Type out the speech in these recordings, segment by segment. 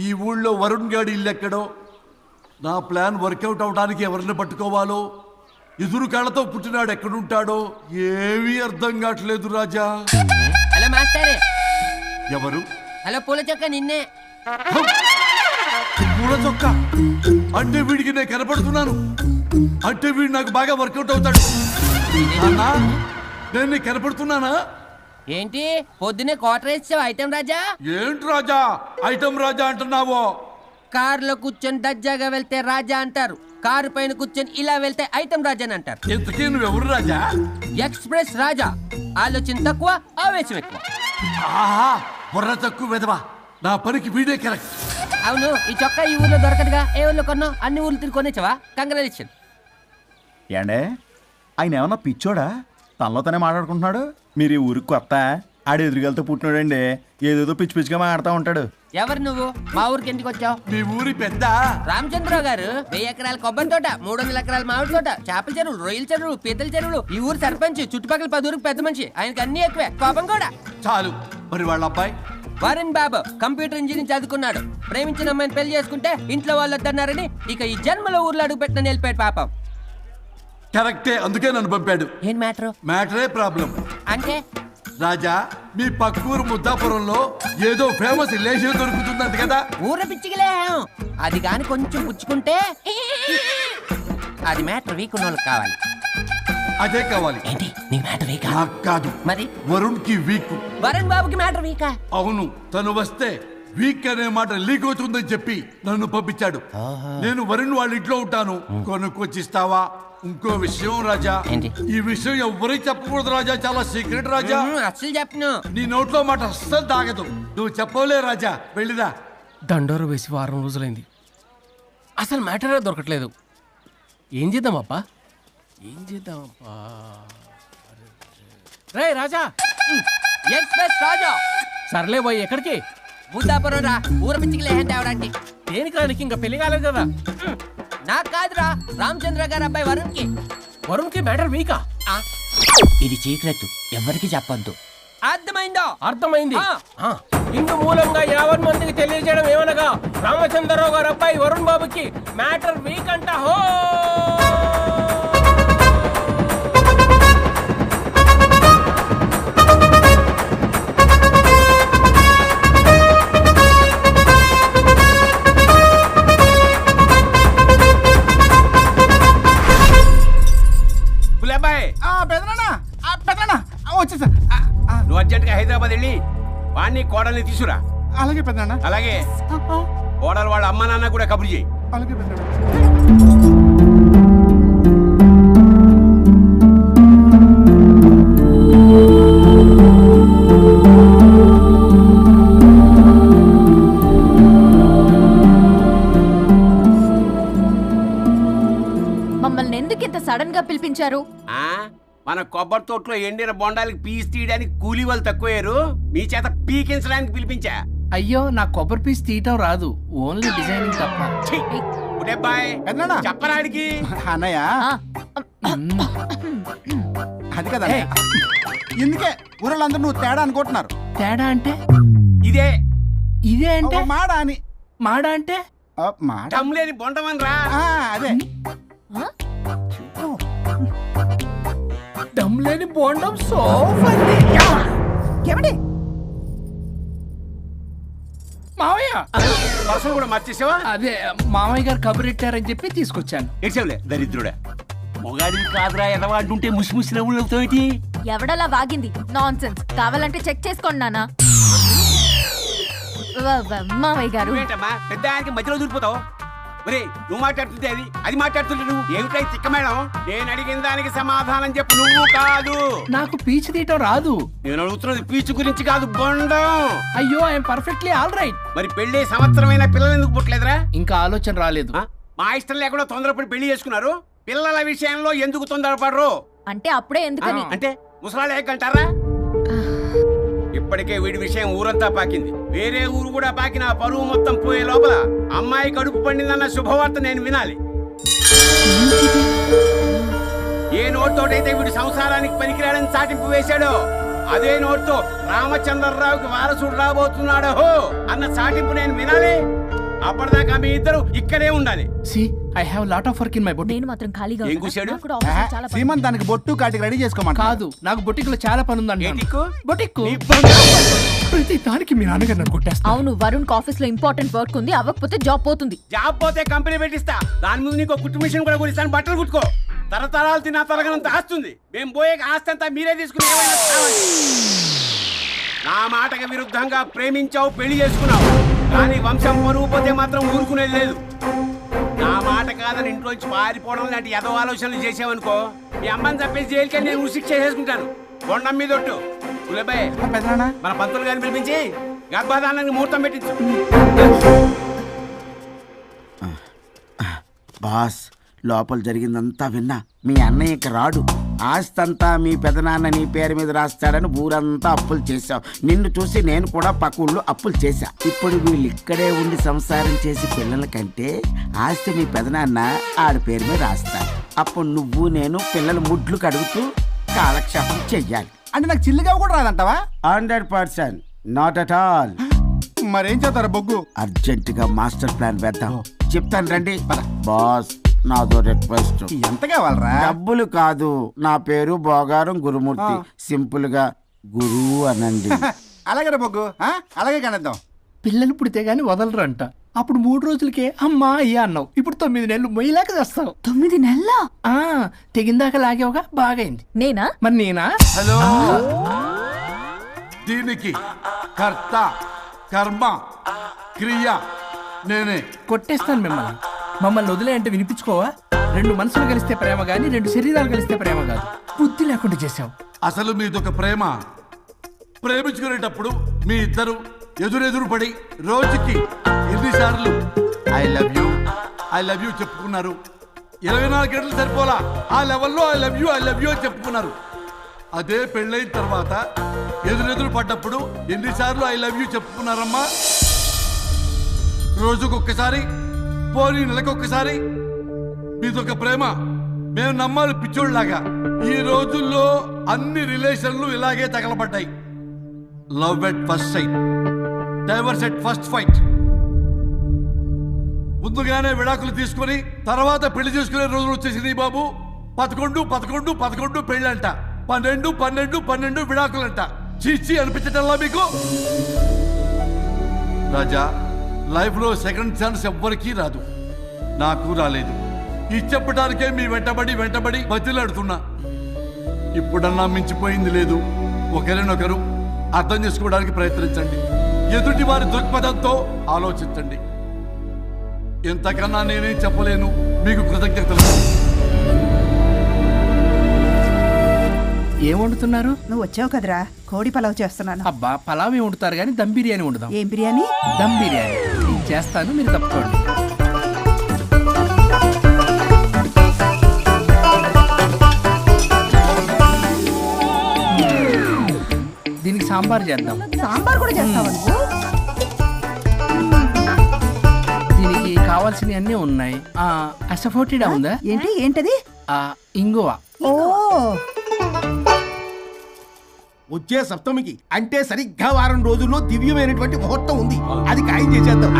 ఈ ఊళ్ళో వరుణ్ గాడి ఇల్లు ఎక్కడో, నా ప్లాన్ వర్కౌట్ అవడానికి ఎవరిని పట్టుకోవాలో, ఎదురు కాళ్ళతో పుట్టినాడు ఎక్కడుంటాడో ఏమీ అర్థం కావట్లేదు రాజా. Hello master. ఎవరు? హలో పూల చొక్క నిన్నే. పూల చొక్క అంటే వీడికి నేను కనపడుతున్నాను, అంటే వీడు నాకు బాగా వర్కౌట్ అవుతాడు. అన్నా నేను నీకు కనపడుతున్నానా? ఏంటి పొద్దునే క్వార్టర్ వేసావు ఐటమ్ రాజా? ఏంటి రాజా ఐటమ్ రాజా అంటున్నావో? కారులో కూర్చొని దజ్జాగా వెళ్తే రాజా అంటారు, కారు పైన కూర్చొని ఇలా వెళ్తే ఐటమ్ రాజా అని అంటారు. ఇంతకీ నువ్వెవరు రాజా? ఎక్స్ప్రెస్ రాజా. ఆలోచన తక్కువ, ఆవేశం ఎక్కువ. ఆహా, బుర్ర తక్కువ వెదవా. నా పనికి వీడే కరెక్ట్. అవును, ఈ చొక్కా ఈ ఊర్లో దొరకదుగా. ఏ ఊర్లో కొన్నావు? అన్ని ఊర్లు తిరిగి కొనేచ్చావా? కంగ్రాచులేషన్. ఏండే ఆయన ఏమన్నా పిచ్చోడా? తనలో తనే మాట్లాడుకుంటున్నాడు. మీరు ఈ ఊరికి కొత్త, ఆడు ఎదురుగలతో పుట్టినాడండి, ఏదేదో పిచ్చి పిచ్చిగా మాట్లాడుతూ ఉంటాడు. ఎవరు నువ్వు? మా ఊరికి ఎందుకు వచ్చావు? మీ ఊరి పెద్ద రామచంద్రరావు గారు 1000 ఎకరాల కొబ్బరి తోట, 300 ఎకరాల మామిడి తోట, చేపల చెరువులు, రొయ్యల చెరువులు, పీతల చెరువులు, ఈ ఊరు సర్పంచ్, చుట్టుపక్కల 10 ఊరికి పెద్ద మనిషి. ఆయనకి అన్ని ఎక్కువే, కోపం కూడా. చాలు. మరి వాళ్ళ అబ్బాయి వరుణ్ బాబు కంప్యూటర్ ఇంజనీరింగ్ చదువుకున్నాడు. ప్రేమించిన అమ్మాయిని పెళ్లి చేసుకుంటే ఇంట్లో వాళ్ళు వద్దన్నారని ఇక ఈ జన్మలో ఊర్లో అడుగు పెట్టిన నిలిపాడు పాపం. కరెక్టే, అందుకే నన్ను పంపాడు. ఏం మ్యాటర్? మ్యాటరే ప్రాబ్లం. అంటే రాజా, మీ పక్కూరు ముద్దాపురంలో ఏదో ఫేమస్ లేచి దొరుకుతుందంట కదా? ఊర పిచ్చికిలే. అది కాని కొంచెం పుచ్చుకుంటే అది మ్యాటర్ వీక్ ఉన్న వాళ్ళకి కావాలి. అదే కావాలి. ఏంటి నీ మ్యాటర్ వీకా? నాకు కాదు, మరి వరుణ్ కి వీక్. వరుణ్ బాబుకి మ్యాటర్ వీకా? అవును, తను వస్తే వీక్ అనే మాట లీక్ అవుతుందని చెప్పి నన్ను పంపించాడు. నేను వరుణ్ వాళ్ళ ఇంట్లో ఉంటాను, కొనుక్కొచ్చిస్తావా? ఇంకో విషయం రాజా, ఏంటి? ఈ విషయం ఎవరికి చెప్పకూడదు రాజా, చాలా సీక్రెట్ రాజా. అస్సలు చెప్పను. నీ నోట్లో మాట అస్సలు తాగదు. నువ్వు చెప్పవలే రాజా, వెళ్ళిరా. దండోరు వేసి వారం రోజులైంది, అసలు మ్యాటరే దొరకట్లేదు. ఏం చేద్దామప్పా? రే రాజా. ఎక్స్ప్రెస్ రాజా. సర్లే పోయి ఎక్కడికి? ముద్దాపురం రా, ఊర పిచ్చికిలే హ్యాండ్ అవడానికి. దేనికి రానికి? ఇంకా పెళ్లి కాలేదు కదా. నాకు కాదురా, రామచంద్ర గారు అబ్బాయి వరుణ్ కి. వరుణ్కి మ్యాటర్ వీకా? ఇది సీక్రెట్, ఎవరికి చెప్పొద్దు. అర్థమైందో? అర్థమైంది. ఇందు మూలంగా 50 మందికి తెలియజేయడం ఏమనగా, రామచంద్రరావు గారు అబ్బాయి వరుణ్ బాబుకి మ్యాటర్ వీక్ అంట. హో వచ్చేసా. నువ్వు అర్జెంట్గా హైదరాబాద్ వెళ్ళి వాణ్ణి కోడల్ని తీసుకురా. అలాగే పెద్దనా. అలాగే కోడలు వాళ్ళ అమ్మ నాన్న కూడా కబురు చేయి. అలాగే పెద్దనా. మమ్మల్ని ఎందుకు ఇంత సడన్ గా పిలిపించారు? మన కొబ్బరి తోటలో ఎండిన బొండాలకి పీస్ తీయడానికి కూలీ వాళ్ళు తక్కువయ్యారు, మీ చేత పీకించడానికి పిలిపించా. అయ్యో, నా కొబ్బరి పీస్ తీయటం రాదు, ఓన్లీ డిజైనింగ్ తప్ప. చెప్పరాడికి. అన్నయ్య అది కదా, ఎందుకే ఊరలందరూ నువ్వు తేడా అనుకుంటున్నారు. తేడా అంటే? ఇదే ఇదే అంటే మాడ అని. మాడ అంటే లేని బొండమని రా. అదే దమ్ లేని బోండం. సో ఏమండి మావయ్య పర్సలు కూడా మార్చేసావా? అదే మామయ్య గారు కబురెట్టారని చెప్పి తీసుకొచ్చాను. ఏడ్చావులే దరిద్రుడా. మొగాడి కాదురా ఎదవా అంటుంటే ముసిముసి నవ్వులు అవుతావేటి? ఎవడలా వాగింది? Nonsense. కావాలంటే చెక్ చేసుకోండి నాన్న. మావయ్య గారు ఏంటమ్మా పెద్ద ఆయనకి మధ్యలో దూరిపోతావు? ఒరే, నువ్వు మాట్లాడుతుంటే అది మాట్లాడుతుంటే నువ్వు ఏమిటై తిక్క మేడం? నేను అడిగిన దానికి సమాధానం చెప్పు. నువ్వు కాదు. నాకు పీచు తీయటం రాదు. నేను అడుగుతున్నది పీచు గురించి కాదు, బొండం. అయ్యో, ఐఎమ్ పర్ఫెక్ట్లీ ఆల్ రైట్. మరి పెళ్లి సంవత్సరమైన పిల్లలు ఎందుకు పుట్టలేదురా? ఇంకా ఆలోచన రాలేదు. మా ఇష్టం లేకుండా తొందరపడి పెళ్లి చేసుకున్నారు. పిల్లల విషయంలో ఎందుకు తొందరపడరు? అంటే అప్పుడే ఎందుకని? అంటే ముసలాళ్ళు ఏకంటారా? ఇప్పటికే వీడి విషయం ఊరంతా పాకింది, వేరే ఊరు కూడా పాకిన పరువు మొత్తం పోయే లోపల అమ్మాయి కడుపు పండిందన్న శుభవార్త నేను వినాలి. ఏ నోటితోటైతే వీడు సంసారానికి పనికిరాడని చాటింపు వేశాడో అదే నోటితో రామచంద్రరావుకి వారసుడు రాబోతున్నాడో అన్న చాటింపు నేను వినాలి. అప్పటిదాకా మీ ఇద్దరు ఇక్కడే ఉండాలి. See I have lot of work in my boutique. నేను మాత్రం ఖాళీగా ఏం ఉన్నానా? కూశాడు? నాకు కూడా ఆఫీస్లో చాలా పని. సీమంత్ దానికి బొట్టు కాటికి రెడీ చేసుకోమంట. కాదు, నాకు బొటిక్ లో చాలా పని ఉందండి. ఏటిక్కు? బొటిక్ నీ ప్రతి దానికి మీ నాన్నగారు నన్ను కొట్టేస్తా. అవును, వరుణ్ ఆఫీస్ లో ఇంపార్టెంట్ వర్క్ ఉంది, అవ్వకపోతే జాబ్ పోతుంది. జాబ్ పోతే కంపెనీ పెట్టిస్తా. దాని ముందు నీకు కుట్టు మిషన్ కూడా కుడిస్తాను. బట్టలు కుట్టుకో. తరతరాలు తిన్నా తరగనంత ఆస్తుంది. మేము పోయే ఆస్తి అంతా మీరే తీసుకుని ఏమైనా కావాలి. నా మాటకి విరుద్ధంగా ప్రేమించావు, పెళ్లి చేసుకున్నావు. కానీ వంశం పరువు పోతే మాత్రం ఊరుకునేది లేదు. నా మాట కాదని ఇంట్లోంచి పారిపోవడం లాంటి ఎదో ఆలోచనలు చేసావనుకో, మీ అమ్మని చంపేసి జైలుకి నేను శిక్ష చేసుకుంటాను. కొండం మీద ఒట్టు. కులబాయ్, పెద్దనా మన పంతులు గారిని పిలిపించి గర్భాధానానికి ముహూర్తం పెట్టించు. బాస్, లోపల జరిగిందంతా విన్నా. మీ అన్నయ్యకి రాడు. ఆస్తంతా మీ పెదనాన్న నీ పేరు మీద రాస్తాడని ఊరంతా అప్పులు చేశావు. నిన్ను చూసి నేను కూడా పక్కూళ్ళు అప్పులు చేశా. ఇప్పుడు వీళ్ళు ఇక్కడే ఉండి సంసారం చేసి పిల్లల కంటే ఆస్తి మీ పెదనాన్న ఆడి పేరు మీద రాస్తాడు. అప్పుడు నువ్వు నేను పిల్లల ముడ్లు కడుగుతూ కాలక్షేపం చెయ్యాలి. అంటే నాకు చిల్లిగా కూడా రాదంటావా? 100%. Not at all. మరేం చేస్తారా బొగ్గు? అర్జెంటుగా మాస్టర్ ప్లాన్ వేద్దాం. చెప్తాను రండి. బాస్, నాదో రిక్వెస్ట్. ఎంత కావాలరా? డబ్బులు కాదు, నా పేరు బోగారం గురుమూర్తి. సింపుల్ గా గురు అనండి. అలాగే బొగ్గు, అలాగే కనేద్దాం. పిల్లలు పుడితే గానీ వదలరు అంట. అప్పుడు 3 రోజులకే అమ్మా అయ్యా అన్నావు. ఇప్పుడు 9 నెలలు మొయ్యలాగా చేస్తావు. 9 నెలల తెగిందాక లాగేవగా బాగైంది. నేనా? మరి నేనా? హలో, దీనికి కర్త కర్మ క్రియ నేనే. కొట్టేస్తాను మిమ్మల్ని. మమ్మల్ని వదిలే అంటే వినిపించుకోవా? 2 మనసులు కలిస్తే ప్రేమ గాని 2 శరీరాలు కలిస్తే ప్రేమ కాదు. బుద్ధి లేకుండా చేసావు. అసలు మీదొక ప్రేమ. ప్రేమించుకునేటప్పుడు మీ ఇద్దరు ఎదురెదురు పడి రోజుకి ఎన్నిసార్లు ఐ లవ్ యూ చెప్పుకున్నారు? 24 గంటలు సరిపోలా. ఆ లెవెల్లో ఐ లవ్ యూ అని చెప్పుకున్నారు. అదే పెళ్ళైన తర్వాత ఎదురెదురు పడ్డప్పుడు ఎన్నిసార్లు ఐ లవ్ యూ చెప్పుకున్నారమ్మా? రోజుకొక్కసారి, పోనీ నెలకొక్కసారి. మీదొక ప్రేమ. మేము నమ్మాలి పిచ్చోళ్ళలాగా. ఈ రోజుల్లో అన్ని రిలేషన్లు ఇలాగే తగలబడ్డాయి. Love at first sight, divorce at first fight. ముందుగానే విడాకులు తీసుకొని తర్వాత పెళ్లి చేసుకునే రోజులు వచ్చేసింది బాబు. 11 పెళ్ళంట, 12 విడాకులంట. చీచి అనిపించటల్లా మీకు? రాజా, లైఫ్ లో సెకండ్ ఛాన్స్ ఎవ్వరికీ రాదు. నాకు రాలేదు. ఈ చెప్పడానికే మీ వెంటబడి బతిలాడుతున్నా. ఇప్పుడన్నా మించిపోయింది లేదు. ఒకరినొకరు అర్థం చేసుకోవడానికి ప్రయత్నించండి. ఎదుటి వారి దృక్పథంతో ఆలోచించండి. ఎంతకన్నా నేనేం చెప్పలేను. మీకు కృతజ్ఞతలు. ఏం వండుతున్నారు? నువ్వు వచ్చావు కదరా, కోడి పలావ్ చేస్తున్నాను. అబ్బా, పలావ్ ఏం వండుతారు కానీ దమ్ బిర్యానీ వండుదాం. ఏం బిర్యానీ? దమ్ బిర్యానీ. నేను చేస్తాను, మీరు తప్పుకోండి. దీనికి సాంబార్ చేద్దాం. సాంబార్ కూడా చేస్తావా నువ్వు? దీనికి కావాల్సినవి అన్నీ ఉన్నాయి. అసఫోటిడా ఉందా? ఏంటది? ఇంగువ. ఓ, వచ్చే సప్తమికి అంటే సరిగ్గా వారం రోజుల్లో దివ్యమైనటువంటి ముహూర్తం ఉంది. అది ఖాయం చేసేద్దాం.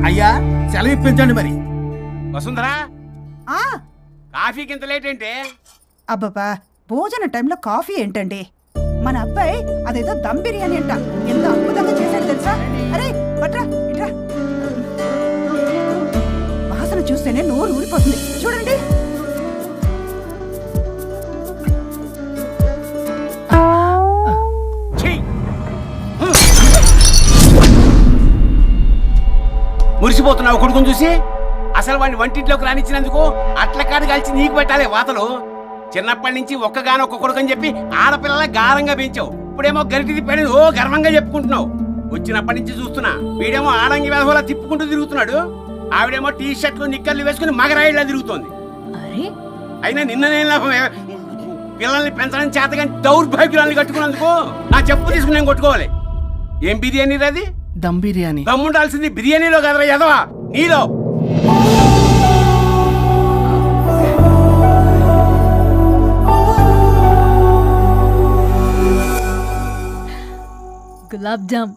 అయ్యా, సెలవు ఇప్పించండి మరి. వసుంధరా, కాఫీకి ఇంత లేట్ ఏంటే? అబ్బబ్బా, భోజన టైంలో కాఫీ ఏంటండి? మన అబ్బాయి అదేదో దమ్ బిర్యానీ అంట, ఎంత అద్భుతంగా చేశాడు తెలుసా? అరే పట్రా, ఇట్రా. వాసన చూస్తేనే నోరు ఊరిపోతుంది. చూడండి. మురిసిపోతున్నావు కొడుకుని చూసి? అసలు వాడిని వంటింట్లోకి రానిచ్చినందుకు అట్ల కాడు కలిసి నీకు పెట్టాలి వాతలు. చిన్నప్పటి నుంచి ఒక్కగానొక్క కొడుకు అని చెప్పి ఆడపిల్లల గారంగా పెంచావు. ఇప్పుడేమో గరిటి తిప్పాడు, ఓ గర్వంగా చెప్పుకుంటున్నావు. వచ్చినప్పటి నుంచి చూస్తున్నా, వీడేమో ఆడంగి వేధవలా తిప్పుకుంటూ తిరుగుతున్నాడు. ఆవిడేమో టీ షర్ట్లు నిక్కర్లు వేసుకుని మగరాయిలా తిరుగుతోంది. అయినా నిన్న నేను లాభం? పిల్లల్ని పెంచడం చేతగాని దౌర్భాగ్యురాల్ని కట్టుకున్నందుకు నా చెప్పు తీసుకుని నేను కొట్టుకోవాలి. ఏం బిర్యానీ అది? దమ్ బిర్యానీ. దమ్ముండాల్సింది బిర్యానీలో కదరా యదవా, నీలో. గులాబ్ జామ్.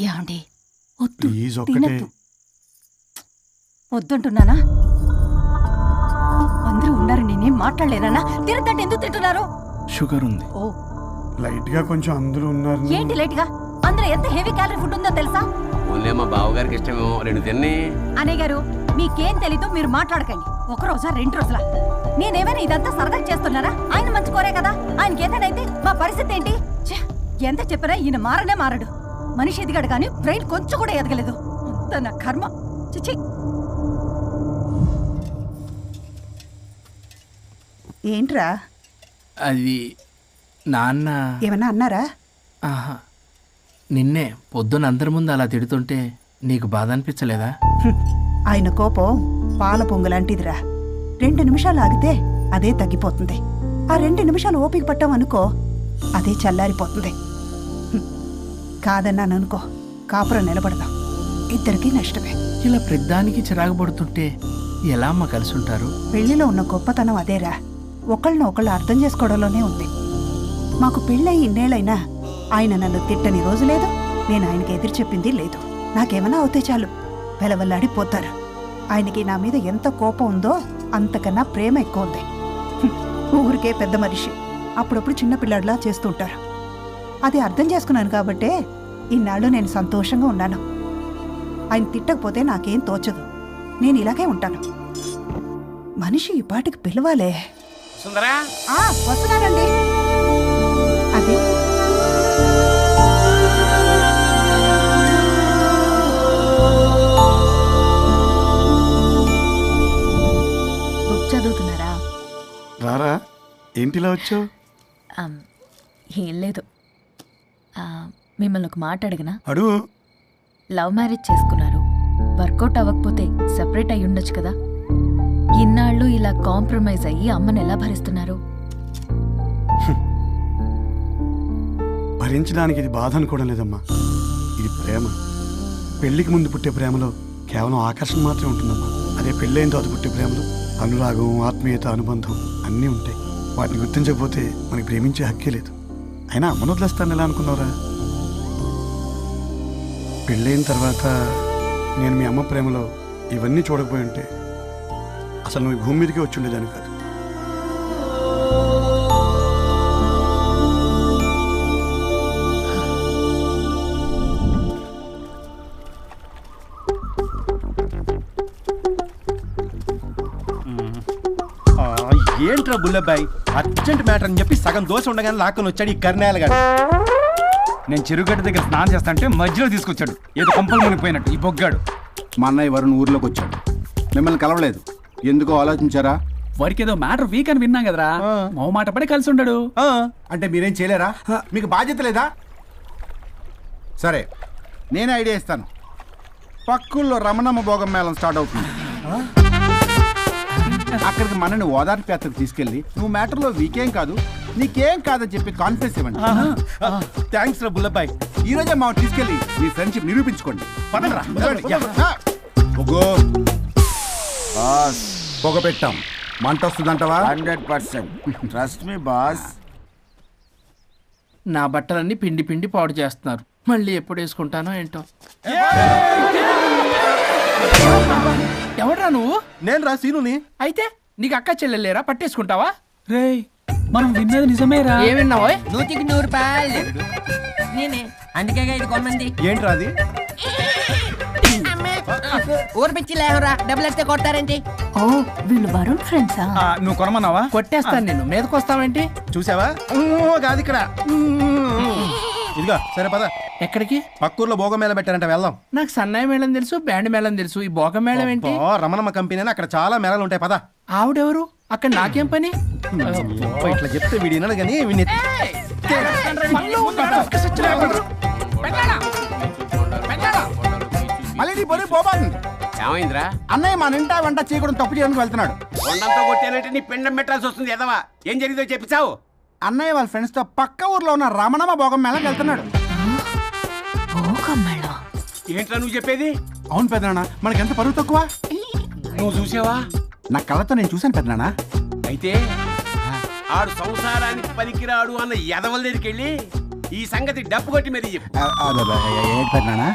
ఏమండి, వద్దు, ప్లీజ్ ఒక్కటే. తినొద్దు. వద్దంటున్నానా? అందరూ ఉన్నారు, నేనేం మాట్లాడలేనా? తినద్దంటే ఎందుకు తింటున్నారు? షుగర్ ఉంది. ఓ, లైట్ గా కొంచెం అందరూ ఉన్నారు. ఏంటి లేట్ గా? అందులో ఎంత హెవీ క్యాలరీ ఫుడ్ ఉందో తెలుసా? ఓన్లే మా బావగారికి ఇష్టమేమో 2 తిన్ని. అన్నయ్య గారు, మీకేం తెలీదు, మీరు మాట్లాడకండి. ఒక రోజా 2 రోజులా? నేనేమైనా ఇదంతా సరదా చేస్తున్నారా? ఆయన మంచి కోరే కదా. ఆయనకి ఏదైతే మా పరిస్థితి ఏంటి? ఛే, ఎంత చెప్పినా ఈయన మారనే మారడు. మనిషి ఎదిగాడు కానీ బ్రెయిన్ కొంచెం కూడా ఎదగలేదు. అంత నా కర్మ. చిచి. ఏంట్రా? అది నాన్న. ఏమన్నా అన్నారా? ఆహా, నిన్నే పొద్దున అందరి ముందు అలా తిడుతుంటే నీకు బాధ అనిపించలేదా? ఆయన కోపం పాల పొంగులాంటిదిరా. 2 నిమిషాలు ఆగితే అదే తగ్గిపోతుంది. ఆ 2 నిమిషాలు ఓపిక పట్టాం అనుకో, అదే చల్లారిపోతుంది. కాదన్నాననుకో, కాపురం నిలబడదాం. ఇద్దరికీ నష్టమే. ఇలా ప్రతిదానికి చిరాకు పడుతుంటే ఎలా అమ్మ కలిసి ఉంటారు? పెళ్లిలో ఉన్న గొప్పతనం అదేరా. ఒకళ్ళని ఒకళ్ళు అర్థం చేసుకోవడంలోనే ఉంది. మాకు పెళ్ళయి ఇన్నేళ్ళైనా ఆయన నన్ను తిట్టని రోజు లేదు, నేను ఆయనకి ఎదురు చెప్పింది లేదు. నాకేమన్నా అవుతే చాలు వెలవల్లాడిపోతారు. ఆయనకి నా మీద ఎంత కోపం ఉందో అంతకన్నా ప్రేమ ఎక్కువ ఉంది. ఊరికే పెద్ద మనిషి, అప్పుడప్పుడు చిన్నపిల్లాడిలా చేస్తుంటారు. అది అర్థం చేసుకున్నాను కాబట్టే ఇన్నాళ్ళు నేను సంతోషంగా ఉన్నాను. ఆయన తిట్టకపోతే నాకేం తోచదు. నేను ఇలాగే ఉంటాను. మనిషి ఈ పాటికి పిలవాలే. సుందరా, వస్తున్నానండి. అదే బుక్ చదువుతున్నారా? రారా, ఏంటిలా వచ్చావు? ఏం లేదు, మిమ్మల్ని ఒక మాట అడిగినా? అడుగు. లవ్ మ్యారేజ్ చేసుకున్నారు, వర్కౌట్ అవ్వకపోతే సెపరేట్ అయి ఉండొచ్చు కదా. ఇన్నాళ్ళు ఇలా కాంప్రమైజ్ అయ్యి అమ్మని ఎలా భరిస్తున్నారు? భరించడానికి ఇది బాధ అనుకోవడం లేదమ్మా, ఇది ప్రేమ. పెళ్లికి ముందు పుట్టే ప్రేమలో కేవలం ఆకర్షణ మాత్రమే ఉంటుందమ్మా. అదే పెళ్ళైన తర్వాత పుట్టే ప్రేమలో అనురాగం, ఆత్మీయత, అనుబంధం అన్నీ ఉంటాయి. వాటిని గుర్తించకపోతే మనకి ప్రేమించే హక్కే లేదు. అయినా అమ్మను వదిలేస్తాను ఎలా అనుకున్నావురా? పెళ్ళైన తర్వాత నేను మీ అమ్మ ప్రేమలో ఇవన్నీ చూడకపోయి ఉంటే అసలు నువ్వు భూమి మీదకే వచ్చి ఉండేదాన్ని కాదు. ఏంట్రా బుల్లబ్బాయి, అర్జెంట్ మ్యాటర్ అని చెప్పి సగం దోశ ఉండగానే లాక్కొని వచ్చాడు ఈ కర్ణాల గారు. నేను చెరుగడ్డ దగ్గర స్నానం చేస్తాంటే మధ్యలో తీసుకొచ్చాడు, ఏదో కొంపలు మునిగిపోయినట్టు ఈ బొగ్గాడు. మా అన్నయ్య వరుణ్ ఊర్లోకి వచ్చాడు, మిమ్మల్ని కలవలేదు. ఎందుకో ఆలోచించారా? వారికి ఏదో మ్యాటర్ వీక్ అని విన్నాం కదరా, మో మాట పడి కలిసి ఉండడు. అంటే మీరేం చేయలేరా? మీకు బాధ్యత లేదా? సరే, నేను ఐడియా ఇస్తాను. పక్కుల్లో రమణమ్మ భోగం మేళం స్టార్ట్ అవుతుంది. అక్కడికి మనని ఓదార్పు యాత్రకు తీసుకెళ్ళి నువ్వు మ్యాటర్లో వీకేం కాదు, నీకేం కాదని చెప్పి కాన్ఫిడెన్స్ ఇవ్వండి. థ్యాంక్స్ రా బుల్లబ్బాయి. ఈ రోజే మా తీసుకెళ్ళి మీ ఫ్రెండ్షిప్ నిరూపించుకోండి. పదండ్రా. పొగ పెట్టాం, మంట వస్తుందంటవా? 100% ట్రస్ట్ మీ బాస్. నా బట్టలన్నీ పిండి పిండి పాడు చేస్తున్నారు, మళ్ళీ ఎప్పుడు వేసుకుంటానో ఏంటో. ఎవడ్రా నువ్వు? నేను రా సీనుని. అయితే నీకు అక్క చెల్లెలేరా, పట్టేసుకుంటావా? రేయ్, మనం విన్నది నిజమేరా? ఏ విన్నావో? 100కి 100 రూపాయలు నేనే, అందుకే ఇది కొమ్మంది. ఏంట్రా అది? ఊరు పిచ్చి లేవరా, డబ్బులు వస్తే కొడతారేంటి? ఓ, వీళ్ళు వరుణ్ ఫ్రెండ్సా? నువ్వు కొనమన్నావా? కొట్టేస్తాను నేను, మీదకొస్తావేంటి? చూసావా? కాదు ఇక్కడ. ఇదిగో సరే పద. ఎక్కడికి? పక్కూర్లో భోగం మేళ పెట్టారంట, వెళ్దాం. నాకు సన్నాయి మేళం తెలుసు, బ్యాండ్ మేళం తెలుసు, ఈ బోగం మేళం ఏంటి? రమణమ్మ కంపెనీ అని అక్కడ చాలా మేళాలు ఉంటాయి, పద. ఆవిడెవరు? అక్కడ నాకేం పని? ఇట్లా చెప్తే వీడి వినడు కానీ వీడిని మళ్ళీ నీ బొరి పోబాతుంది. ఏమైందిరా? అన్నయ్య మన ఇంటా వంట చీకడం తప్పు చేయడానికి వెళ్తున్నాడు. కొండంతో కొట్టానంటే నీ పిండం పెట్టాల్సి వస్తుంది. ఎదవా, ఏం జరిగిందో చెప్పిచావు? అన్నయ్య వాళ్ళ ఫ్రెండ్స్ తో పక్క ఊర్లో ఉన్న రమణమ్మ భోగం మేళకి వెళ్తున్నాడు. ఏంట్రా నువ్వు చెప్పేది? అవును పెద్దనాన్న, మనకెంత పరువు తక్కువ. నువ్వు చూసావా? నా కళ్ళతో నేను చూశాను పెద్దనాన్న. అయితే ఆడు సంసారానికి పనికిరాడు అన్న ఎదవల దగ్గరికి వెళ్ళి ఈ సంగతి డప్పు కొట్టి మరీ చెప్పు. ఏంటి పెద్దనాన్న?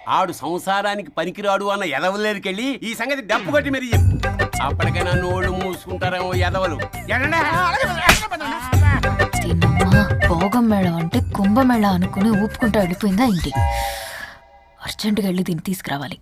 ఆడు సంసారానికి పనికిరాడు అన్న ఎదవలేరికెళ్ళి ఈ సంగతి డప్పు కొట్టి మరి చెప్పు. అప్పటికైనా నోళ్ళు మూసుకుంటారేమో ఎదవలు. భోగం మేళం అంటే కుంభమేళ అనుకుని ఊపుకుంటూ వెళ్ళిపోయిందా ఏంటి? అర్జెంటుగా వెళ్ళి దీన్ని తీసుకురావాలి.